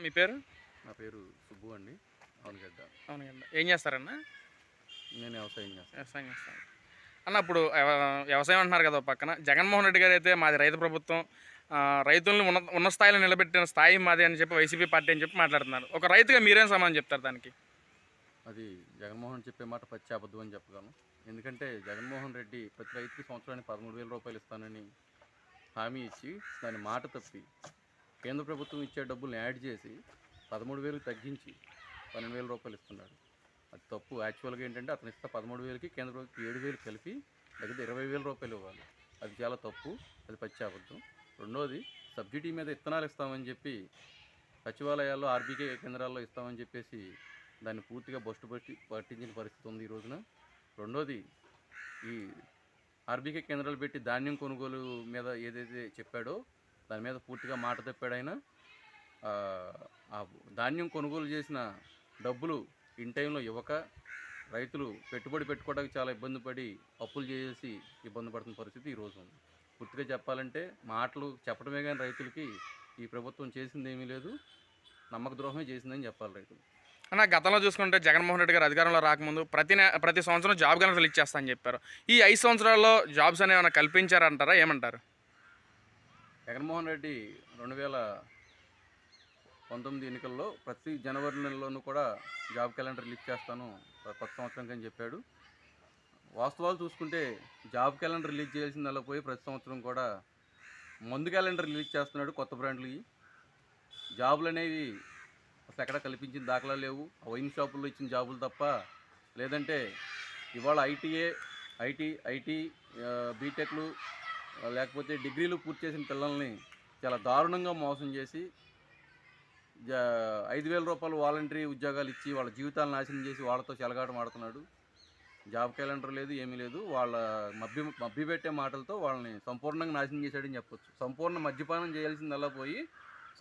మీ పేరు? నా పేరు సుబ్బు అండి. అవునుగడ్డ. అవునండి. ఏం చేస్తారన్న? నేను వ్యవసాయం చేస్తాను. వ్యవసాయం చేస్తాను అన్న. ఇప్పుడు వ్యవసాయం అంటున్నారు కదా పక్కన. జగన్మోహన్ రెడ్డి గారు అయితే మాది రైతు ప్రభుత్వం, రైతుల్ని ఉన్న ఉన్న స్థాయిలో నిలబెట్టిన స్థాయి మాది అని చెప్పి వైసీపీ పార్టీ అని చెప్పి మాట్లాడుతున్నారు. ఒక రైతుగా మీరేం సమాధానం చెప్తారు దానికి? అది జగన్మోహన్ చెప్పే మాట పచ్చి అబద్ధం అని చెప్పగలను. ఎందుకంటే జగన్మోహన్ రెడ్డి ప్రతి రైతుకి సంవత్సరానికి 13,000 రూపాయలు ఇస్తానని హామీ ఇచ్చి దాని మాట తప్పి కేంద్ర ప్రభుత్వం ఇచ్చే డబ్బుల్ని యాడ్ చేసి 13,000 తగ్గించి 12,000 రూపాయలు ఇస్తున్నాడు. అది తప్పు. యాక్చువల్గా ఏంటంటే అతను ఇస్తే 13,000కి కేంద్ర ప్రభుత్వం 7,000 కలిపి దగ్గర 20,000 రూపాయలు ఇవ్వాలి. అది చాలా తప్పు. అది పచ్చి అబద్ధం. రెండోది, సబ్సిడీ మీద విత్తనాలు ఇస్తామని చెప్పి సచివాలయాల్లో ఆర్బీకే కేంద్రాల్లో ఇస్తామని చెప్పేసి దాన్ని పూర్తిగా పట్టించిన పరిస్థితి ఉంది ఈ రోజున. రెండోది, ఈ ఆర్బీకే కేంద్రాలు పెట్టి ధాన్యం కొనుగోలు మీద ఏదైతే చెప్పాడో దాని మీద పూర్తిగా మాట తప్పాడు ఆయన. ఆ ధాన్యం కొనుగోలు చేసిన డబ్బులు ఇన్ టైంలో ఇవ్వక రైతులు పెట్టుబడి పెట్టుకోవడానికి చాలా ఇబ్బంది పడి అప్పులు చేసి ఇబ్బంది పడుతున్న పరిస్థితి ఈరోజు ఉంది. పూర్తిగా చెప్పాలంటే మాటలు చెప్పడమే కానీ రైతులకి ఈ ప్రభుత్వం చేసింది ఏమీ లేదు, నమ్మక ద్రోహమే చేసిందని చెప్పాలి రైతులు. అన్న, గతంలో చూసుకుంటే జగన్మోహన్ రెడ్డి గారు అధికారంలో రాకముందు ప్రతి సంవత్సరం జాబ్ క్యాలెండర్ రిలీజ్ చేస్తా అని చెప్పారు. ఈ 5 సంవత్సరాల్లో జాబ్స్ అనేవి ఏమైనా కల్పించారంటారా? ఏమంటారు? జగన్మోహన్ రెడ్డి 2019 ఎన్నికల్లో ప్రతి జనవరి నెలలోనూ కూడా జాబ్ క్యాలెండర్ రిలీజ్ చేస్తాను కొత్త సంవత్సరం అని చెప్పాడు. వాస్తవాలు చూసుకుంటే జాబ్ క్యాలెండర్ రిలీజ్ చేయాల్సిన నెల పోయి ప్రతి సంవత్సరం కూడా మందు క్యాలెండర్ రిలీజ్ చేస్తున్నాడు కొత్త బ్రాండ్లకి. జాబులు అనేవి అసలు ఎక్కడ కల్పించిన దాఖలాలు లేవు. వైన్ షాపుల్లో ఇచ్చిన జాబులు తప్ప. లేదంటే ఇవాళ ఐటీ బీటెక్లు లేకపోతే డిగ్రీలు పూర్తి చేసిన పిల్లల్ని చాలా దారుణంగా మోసం చేసి 5,000 రూపాయలు వాలంటరీ ఉద్యోగాలు ఇచ్చి వాళ్ళ జీవితాలను నాశనం చేసి వాళ్ళతో చెలగాటం ఆడుతున్నాడు. జాబ్ క్యాలెండర్ లేదు, ఏమీ లేదు. వాళ్ళ మభ్య పెట్టే మాటలతో వాళ్ళని సంపూర్ణంగా నాశనం చేశాడని చెప్పొచ్చు. సంపూర్ణ మద్యపానం చేయాల్సిందల్లా పోయి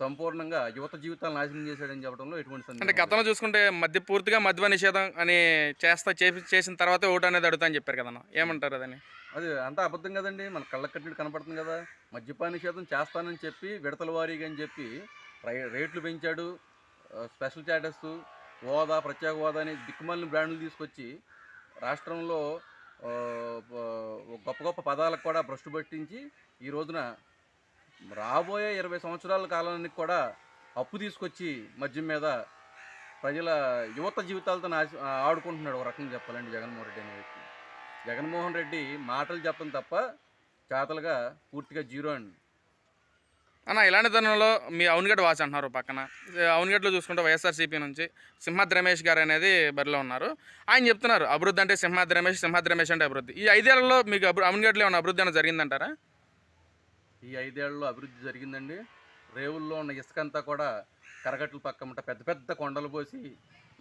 సంపూర్ణంగా యువత జీవితాలు నాశనం చేశాడని చెప్పడంలో ఎటువంటి సందేహం. అంటే గతంలో చూసుకుంటే పూర్తిగా మద్య నిషేధం అని చేసిన తర్వాతే ఓటు అనేది అడుగుతా అని చెప్పారు కదన్న, ఏమంటారు అదని? అది అంతా అబద్ధం కదండి. మన కళ్ళకు కట్టినట్టు కనపడుతుంది కదా. మద్యపాన నిషేధం చేస్తానని చెప్పి విడతల వారీగా అని చెప్పి రేట్లు పెంచాడు. స్పెషల్ స్టేటస్, హోదా, ప్రత్యేక హోదా అని దిక్కుమాలిన బ్రాండ్లు తీసుకొచ్చి రాష్ట్రంలో గొప్ప గొప్ప పదాలకు కూడా భ్రష్టు పట్టించి ఈ రోజున రాబోయే 20 సంవత్సరాల కాలానికి కూడా అప్పు తీసుకొచ్చి మద్యం మీద ప్రజల యువత జీవితాలతో ఆడుకుంటున్నాడు ఒక రకంగా చెప్పాలండి జగన్మోహన్ రెడ్డి అనే వ్యక్తి. జగన్మోహన్ రెడ్డి మాటలు చెప్పడం తప్ప చేతలుగా పూర్తిగా జీరో అండి. అన్న, ఇలాంటి తరుణంలో మీ అవునగడ్డ వాచ్ అంటున్నారు పక్కన. అవునగడ్డలో చూసుకుంటే వైఎస్ఆర్సీపీ నుంచి సింహాద్రి రమేష్ గారు అనేది బరిలో ఉన్నారు. ఆయన చెప్తున్నారు అభివృద్ధి అంటే సింహాద్రి రమేష్ అంటే అభివృద్ధి. ఈ 5 ఏళ్లలో మీకు అవునగడ్డలో ఏమైనా అభివృద్ధి అనేది జరిగిందంటారా? ఈ 5 ఏళ్లలో అభివృద్ధి జరిగిందండి. రేవుల్లో ఉన్న ఇసుకంతా కూడా కరగట్ల పక్కన పెద్ద పెద్ద కొండలు పోసి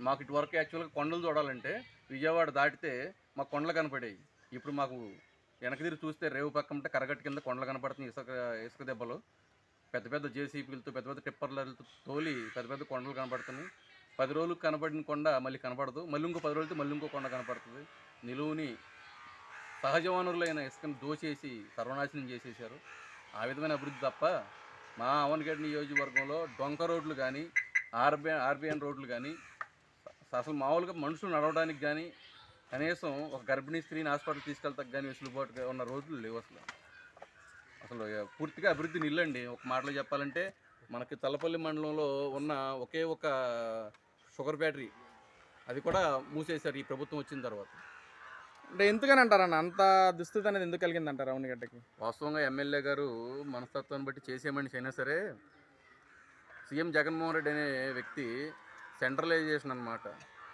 మాకు ఇటు వరకు యాక్చువల్గా కొండలు చూడాలంటే విజయవాడ దాటితే మాకు కొండలు కనపడేవి. ఇప్పుడు మాకు వెనక తిరిగి చూస్తే రేవు పక్కన కరగట్టు కింద కొండలు కనపడుతున్నాయి. ఇసుక దెబ్బలు పెద్ద పెద్ద జేసీపీలతో పెద్ద పెద్ద టిప్పర్లతో తోలి పెద్ద పెద్ద కొండలు కనపడుతున్నాయి. 10 రోజులకు కనపడిన కొండ మళ్ళీ కనపడదు. మళ్ళీ ఇంకో 10 రోజులతో మళ్ళీ ఇంకో కొండ కనపడుతుంది. నిలువుని సహజ వనరులైన ఇసుకను దోచేసి సర్వనాశనం చేసేసారు. ఆ విధమైన అభివృద్ధి తప్ప మా అవనగడ్డ నియోజకవర్గంలో డొంక రోడ్లు కానీ ఆర్బిఎన్ రోడ్లు కానీ అసలు మామూలుగా మనుషులు నడవడానికి కానీ కనీసం ఒక గర్భిణీ స్త్రీని హాస్పిటల్ తీసుకెళ్తాకు కానీ వెసులుబాటుగా ఉన్న రోజులు లేవు. అసలు పూర్తిగా అభివృద్ధి నిల్లండి. ఒక మాటలో చెప్పాలంటే మనకి తలపల్లి మండలంలో ఉన్న ఒకే ఒక షుగర్ ఫ్యాక్టరీ, అది కూడా మూసేశారు ఈ ప్రభుత్వం వచ్చిన తర్వాత. అంటే ఎందుకని అంటారన్న అంత దుస్థితి అనేది ఎందుకు కలిగిందంటారు అవునగడ్డకి? వాస్తవంగా ఎమ్మెల్యే గారు మనస్తత్వాన్ని బట్టి చేసే మనిషి అయినా సరే సీఎం జగన్మోహన్ రెడ్డి అనే వ్యక్తి సెంట్రలైజేషన్ అన్నమాట,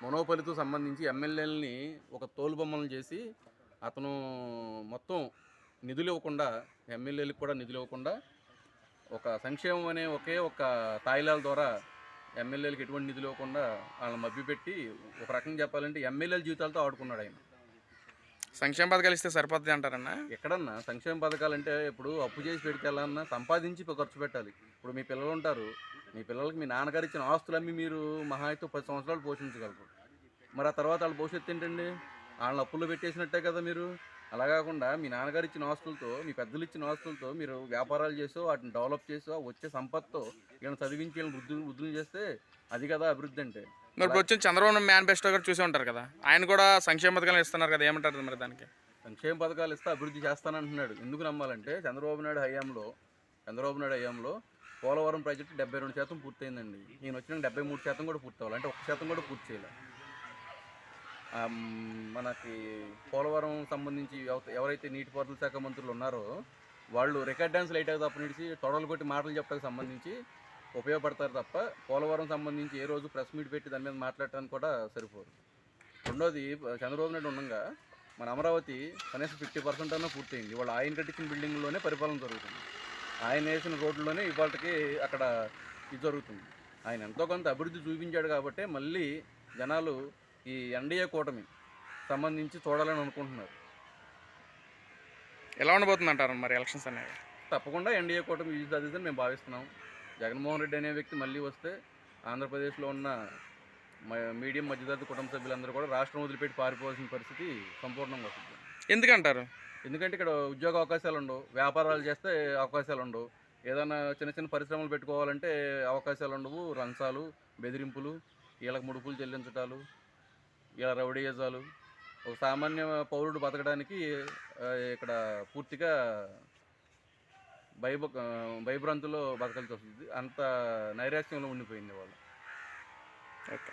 మొనోపలితో సంబంధించి ఎమ్మెల్యేలని ఒక తోలుబొమ్మలను చేసి అతను మొత్తం నిధులు ఇవ్వకుండా, ఎమ్మెల్యేలకు కూడా నిధులు ఇవ్వకుండా ఒక సంక్షేమం అనే ఒకే ఒక తాయిలాల ద్వారా ఎమ్మెల్యేలకు ఎటువంటి నిధులు ఇవ్వకుండా వాళ్ళని మభ్యపెట్టి ఒక రకంగా చెప్పాలంటే ఎమ్మెల్యేల జీవితాలతో ఆడుకున్నాడు ఆయన. సంక్షేమ పథకాలు ఇస్తే సరిపోతుంది అంటారన్నా? ఎక్కడన్నా సంక్షేమ పథకాలు అంటే ఇప్పుడు అప్పు చేసి పెడికెళ్ళాలన్నా సంపాదించి ఖర్చు పెట్టాలి. ఇప్పుడు మీ పిల్లలు ఉంటారు, మీ పిల్లలకి మీ నాన్నగారు ఇచ్చిన ఆస్తులు అమ్మి మీరు మహా అయితే 10 సంవత్సరాలు పోషించగలరు. మరి ఆ తర్వాత వాళ్ళ భవిష్యత్తు ఏంటండి? వాళ్ళని అప్పుల్లో పెట్టేసినట్టే కదా మీరు. అలా కాకుండా మీ నాన్నగారు ఇచ్చిన ఆస్తులతో, మీ పెద్దలు ఇచ్చిన ఆస్తులతో మీరు వ్యాపారాలు చేసో, వాటిని డెవలప్ చేసో, వచ్చే సంపత్తో వీళ్ళని చదివించి వీళ్ళని వృద్ధులు చేస్తే అది కదా అభివృద్ధి అంటే. మరి ఇప్పుడు వచ్చిన చంద్రబాబు మేనిఫెస్టో కూడా చూసి ఉంటారు కదా, ఆయన కూడా సంక్షేమ పథకాలు ఇస్తున్నారు కదా, ఏమంటారు మరి దానికి? సంక్షేమ పథకాలు ఇస్తే అభివృద్ధి చేస్తానంటున్నాడు. ఎందుకు నమ్మాలంటే చంద్రబాబు నాయుడు హయాంలో పోలవరం ప్రాజెక్టు 72% పూర్తయిందండి. ఈయన వచ్చిన 73% కూడా పూర్తి అవ్వాలి, అంటే 1% కూడా పూర్తి చేయాలి. మనకి పోలవరం సంబంధించి ఎవరైతే నీటిపారుదల శాఖ మంత్రులు ఉన్నారో వాళ్ళు రికార్డ్ డాన్స్ లైట్ తప్ప నిడిచి తొడలు కొట్టి మాటలు చెప్పడానికి సంబంధించి ఉపయోగపడతారు తప్ప పోలవరం సంబంధించి ఏ రోజు ప్రెస్ మీట్ పెట్టి దాని మీద మాట్లాడటానికి కూడా సరిపోరు. రెండోది, చంద్రబాబు నాయుడు ఉండగా మన అమరావతి కనీసం 50% అన్నా పూర్తయింది. వాళ్ళు ఆయన కట్టించిన బిల్డింగ్లోనే పరిపాలన జరుగుతుంది. ఆయన వేసిన రోడ్లలోనే ఇవాళకి అక్కడ ఇది జరుగుతుంది. ఆయన ఎంతో కొంత అభివృద్ధి చూపించాడు కాబట్టి మళ్ళీ జనాలు ఈ ఎన్డీఏ కూటమి సంబంధించి చూడాలని అనుకుంటున్నారు. ఎలా ఉండబోతుంది అంటారు మరి ఎలక్షన్స్ అనేవి? తప్పకుండా ఎన్డీఏ కూటమి విజయం సాధిస్తుందని మేము భావిస్తున్నాం. జగన్మోహన్ రెడ్డి అనే వ్యక్తి మళ్ళీ వస్తే ఆంధ్రప్రదేశ్లో ఉన్న మీడియం మధ్యతరగతి కుటుంబ సభ్యులందరూ కూడా రాష్ట్రం వదిలిపెట్టి పారిపోవాల్సిన పరిస్థితి సంపూర్ణంగా వస్తుంది. ఎందుకంటారు? ఎందుకంటే ఇక్కడ ఉద్యోగ అవకాశాలు ఉండవు, వ్యాపారాలు చేస్తే అవకాశాలు ఉండవు, ఏదైనా చిన్న చిన్న పరిశ్రమలు పెట్టుకోవాలంటే అవకాశాలు ఉండవు. లంచాలు, బెదిరింపులు, వీళ్ళకి ముడుపులు చెల్లించటాలు, ఇలా రౌడీయజాలు, ఒక సామాన్య పౌరుడు బతకడానికి ఇక్కడ పూర్తిగా భయభ్రాంతులో బతకాల్సి వస్తుంది. అంత నైరాశ్యంలో ఉండిపోయింది వాళ్ళు. ఓకే.